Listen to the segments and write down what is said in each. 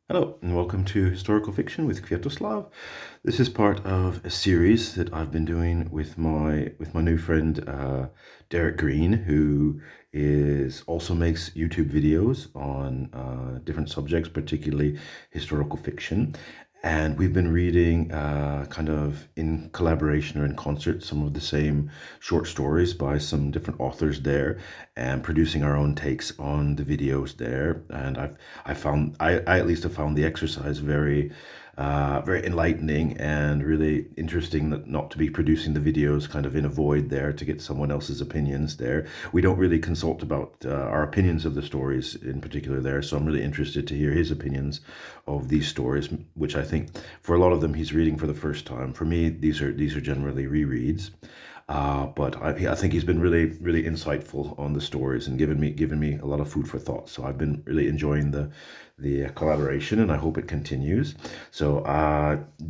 Hello and welcome to Historical Fiction with Kviatoslav. This is part of a series that I've been doing with my new friend Derek Green, who is also makes YouTube videos on different subjects, particularly historical fiction. And we've been reading, kind of in collaboration or in concert, some of the same short stories by some different authors there, and producing our own takes on the videos there. And I at least have found the exercise very enlightening and really interesting, that not to be producing the videos kind of in a void there to get someone else's opinions there. We don't really consult about our opinions of the stories in particular there, so I'm really interested to hear his opinions of these stories, which I think for a lot of them he's reading for the first time. For me, these are generally rereads. But I think he's been really insightful on the stories and given me a lot of food for thought. So I've been really enjoying the collaboration, and I hope it continues. So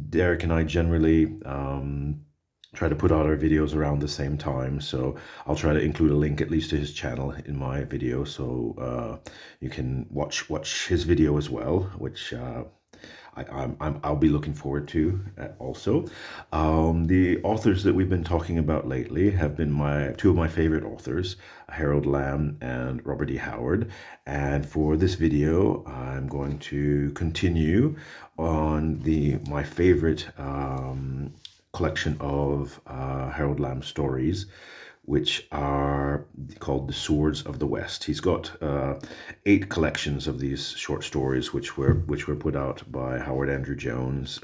Derek and I generally try to put out our videos around the same time. So I'll try to include a link at least to his channel in my video, so you can watch his video as well, which I'll be looking forward to also. The authors that we've been talking about lately have been two of my favorite authors, Harold Lamb and Robert E. Howard. And for this video, I'm going to continue on my favorite collection of Harold Lamb stories, which are called The Swords of the West. He's got 8 collections of these short stories, which were put out by Howard Andrew Jones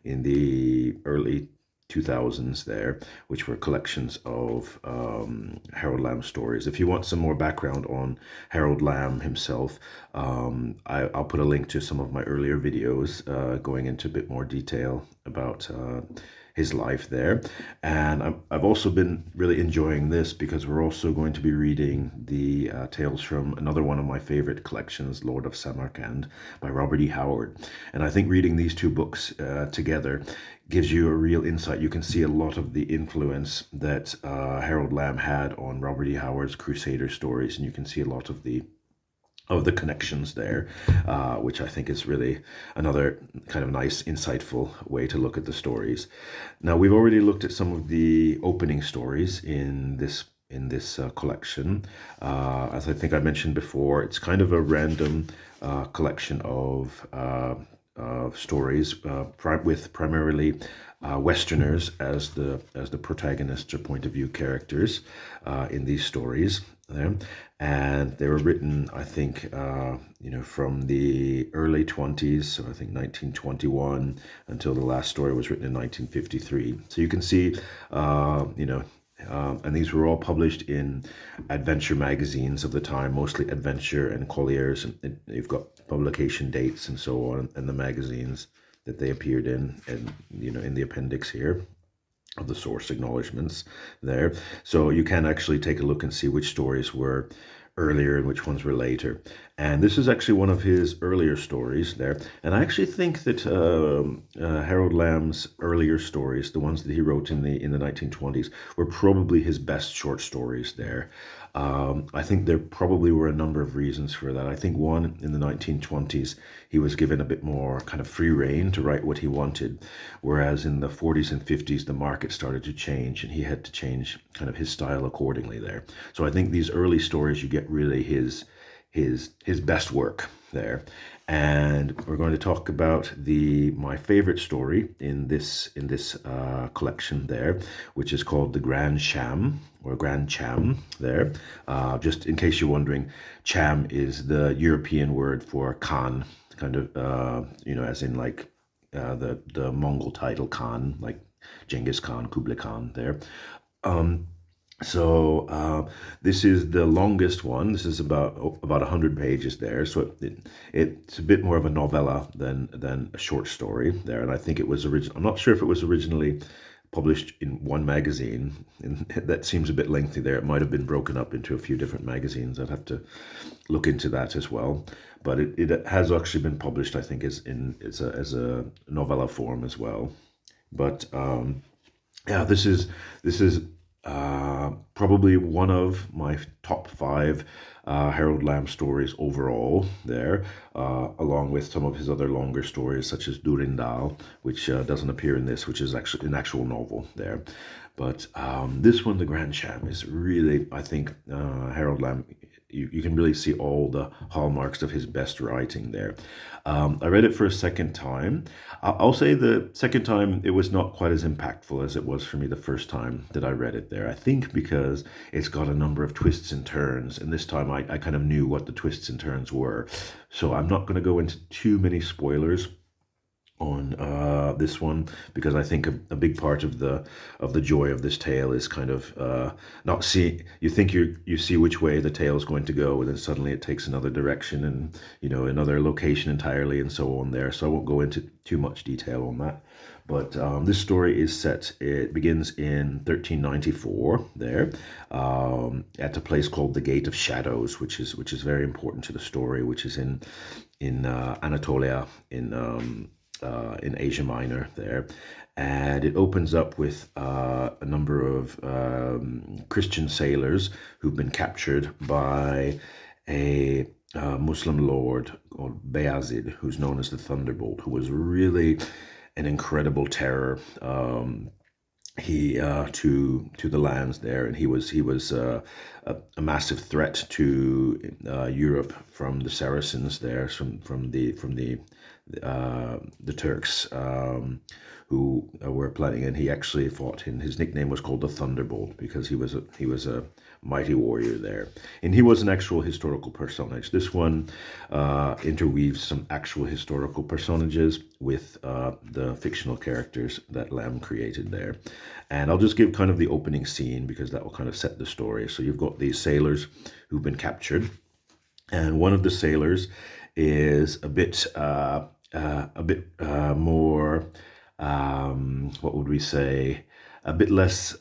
in the early 2000s there, which were collections of Harold Lamb stories. If you want some more background on Harold Lamb himself, I'll put a link to some of my earlier videos going into a bit more detail about his life there. And I've also been really enjoying this because we're also going to be reading the tales from another one of my favorite collections, Lord of Samarkand by Robert E. Howard. And I think reading these two books together gives you a real insight. You can see a lot of the influence that Harold Lamb had on Robert E. Howard's Crusader stories, and you can see a lot of the connections there, which I think is really another kind of nice, insightful way to look at the stories. Now, we've already looked at some of the opening stories in this collection. As I think I mentioned before, it's kind of a random collection of stories with primarily Westerners as the protagonists or point of view characters in these stories there. And they were written, I think, from the early 20s, so I think 1921 until the last story was written in 1953. So you can see, and these were all published in adventure magazines of the time, mostly Adventure and Collier's, and you've got publication dates and so on, and the magazines that they appeared in, and in the appendix here of the source acknowledgments there. So you can actually take a look and see which stories were earlier and which ones were later. And this is actually one of his earlier stories there. And I actually think that Harold Lamb's earlier stories, the ones that he wrote in the 1920s, were probably his best short stories there. I think there probably were a number of reasons for that. I think one, in the 1920s, he was given a bit more kind of free rein to write what he wanted, whereas in the 40s and 50s, the market started to change and he had to change kind of his style accordingly there. So I think these early stories, you get really his best work there. And we're going to talk about my favorite story in this collection there, which is called the Grand Cham, or Grand Cham there. Just in case you're wondering, Cham is the European word for Khan, kind of as in like the Mongol title Khan, like Genghis Khan, Kublai Khan there. So this is the longest one. This is about 100 pages there. So it's a bit more of a novella than a short story there. And I think it was I'm not sure if it was originally published in one magazine. And that seems a bit lengthy there. It might have been broken up into a few different magazines. I'd have to look into that as well. But it has actually been published, I think, as a novella form as well. But yeah, this is Probably one of my top five Harold Lamb stories overall there, along with some of his other longer stories such as Durindal, which doesn't appear in this, which is actually an actual novel there. But this one, The Grand Cham, is really, I think, Harold Lamb, you can really see all the hallmarks of his best writing there. I read it for a second time. I'll say the second time it was not quite as impactful as it was for me the first time that I read it there. I think because it's got a number of twists and turns, and this time I kind of knew what the twists and turns were. So I'm not going to go into too many spoilers on this one because I think a big part of the joy of this tale is kind of not see you think you see which way the tale is going to go and then suddenly it takes another direction and another location entirely and so on there. So I won't go into too much detail on that. But this story is set. It begins in 1394 there, at a place called the Gate of Shadows, which is very important to the story, which is in Anatolia in Asia Minor there. And it opens up with a number of Christian sailors who've been captured by a Muslim lord called Bayazid, who's known as the Thunderbolt, who was really an incredible terror. He to the lands there, and he was a massive threat to Europe from the Saracens there, from the Turks, who were planning, and he actually fought. And his nickname was called the Thunderbolt because he was a mighty warrior there, and he was an actual historical personage. This one interweaves some actual historical personages with the fictional characters that Lamb created there. And I'll just give kind of the opening scene because that will kind of set the story. So you've got these sailors who've been captured, and one of the sailors is a bit more, what would we say, a bit less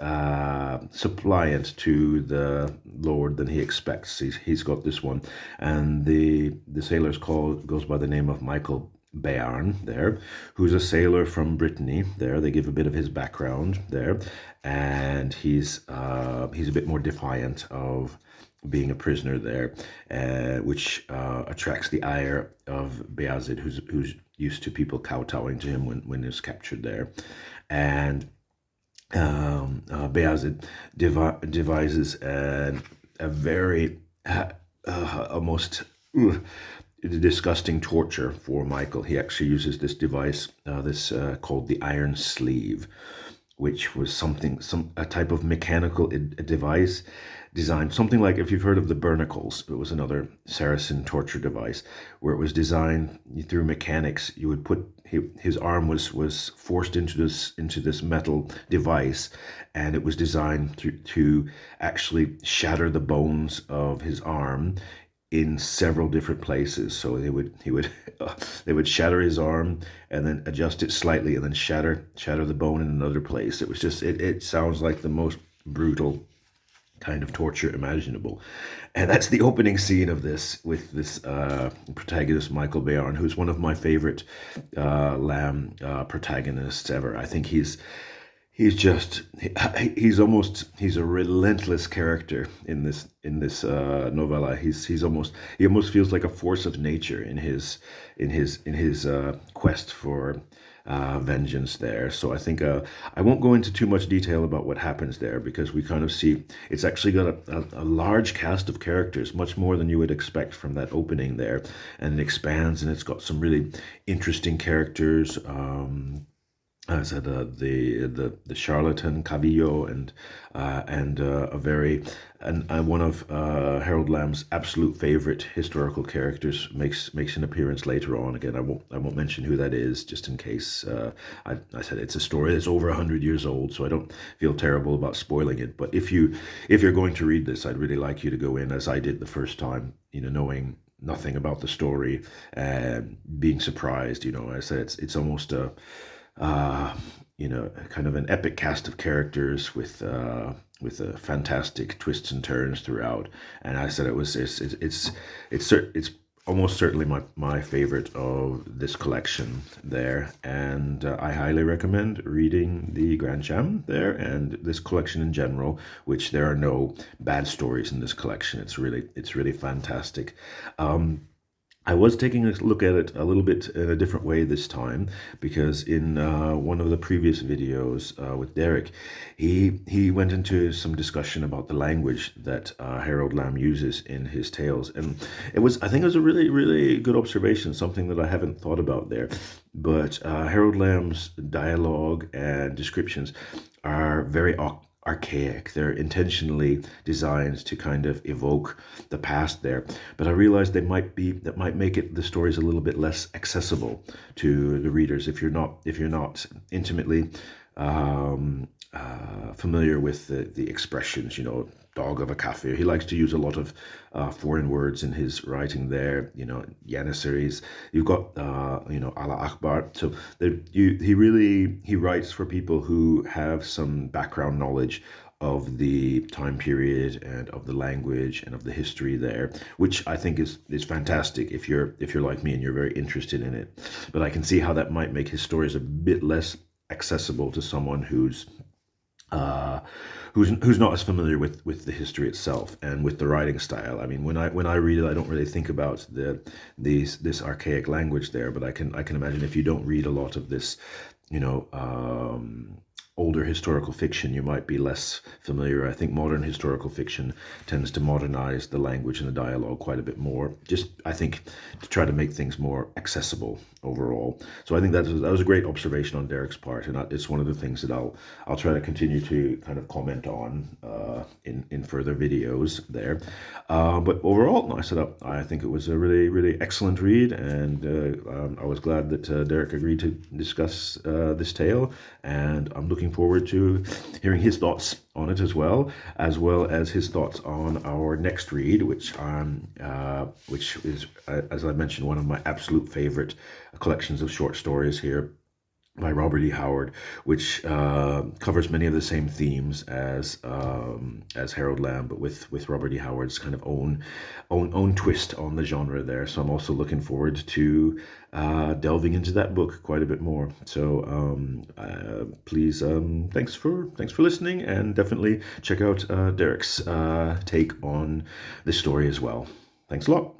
suppliant to the Lord than he expects. He's got this one, and the sailor's goes by the name of Michael Bayarn there, who's a sailor from Brittany. There, they give a bit of his background there, and he's a bit more defiant of being a prisoner there, which attracts the ire of Bayazid, who's used to people kowtowing to him when he's captured there. And Bayazid devises a very almost disgusting torture for Michael. He actually uses this device, this called the iron sleeve, which was a type of mechanical device designed, something like, if you've heard of the Bernicles, it was another Saracen torture device where it was designed through mechanics. You would put his arm was forced into this metal device, and it was designed to actually shatter the bones of his arm in several different places. So they would shatter his arm and then adjust it slightly and then shatter the bone in another place. It was just it sounds like the most brutal kind of torture imaginable. And that's the opening scene of this, with this protagonist Michael Bayarn, who's one of my favorite Lamb protagonists ever. I think he's a relentless character in this novella. He almost feels like a force of nature in his quest for vengeance there. So I think I won't go into too much detail about what happens there because we kind of see it's actually got a large cast of characters, much more than you would expect from that opening there, and it expands and it's got some really interesting characters. I said the charlatan Cavillo and a very and one of Harold Lamb's absolute favorite historical characters makes an appearance later on. Again, I won't mention who that is, just in case. I said it's a story that's over 100 years old, so I don't feel terrible about spoiling it. But if you're going to read this, I'd really like you to go in as I did the first time, knowing nothing about the story and being surprised. I said it's almost a uh, kind of an epic cast of characters with a fantastic twists and turns throughout. And I said it's almost certainly my favorite of this collection there, and I highly recommend reading the Grand Cham there and this collection in general. Which there are no bad stories in this collection. It's really fantastic. Um, I was taking a look at it a little bit in a different way this time because in one of the previous videos with Derek, he went into some discussion about the language that Harold Lamb uses in his tales, and I think it was a really good observation, something that I haven't thought about there. But Harold Lamb's dialogue and descriptions are very archaic. They're intentionally designed to kind of evoke the past there. But I realized that might make it the stories a little bit less accessible to the readers if you're not intimately familiar with the expressions. Dog of a kafir. He likes to use a lot of foreign words in his writing there. Janissaries. You've got Allah Akbar. So he writes for people who have some background knowledge of the time period and of the language and of the history there, which I think is fantastic if you're like me and you're very interested in it. But I can see how that might make his stories a bit less accessible to someone uh, who's not as familiar with the history itself and with the writing style. I mean, when I read it, I don't really think about this archaic language there, but I can imagine if you don't read a lot of this, you know, older historical fiction, you might be less familiar. I think modern historical fiction tends to modernize the language and the dialogue quite a bit more. Just, I think, to try to make things more accessible overall. So I think that was a great observation on Derek's part, and it's one of the things that I'll try to continue to kind of comment on in further videos there. But overall, I think it was a really excellent read, and I was glad that Derek agreed to discuss this tale, and I'm looking forward to hearing his thoughts on it as well as his thoughts on our next read, which is, as I mentioned, one of my absolute favorite collections of short stories here by Robert E. Howard, which covers many of the same themes as Harold Lamb, but with Robert E. Howard's kind of own twist on the genre there. So I'm also looking forward to delving into that book quite a bit more. So please, thanks for listening, and definitely check out Derek's take on this story as well. Thanks a lot.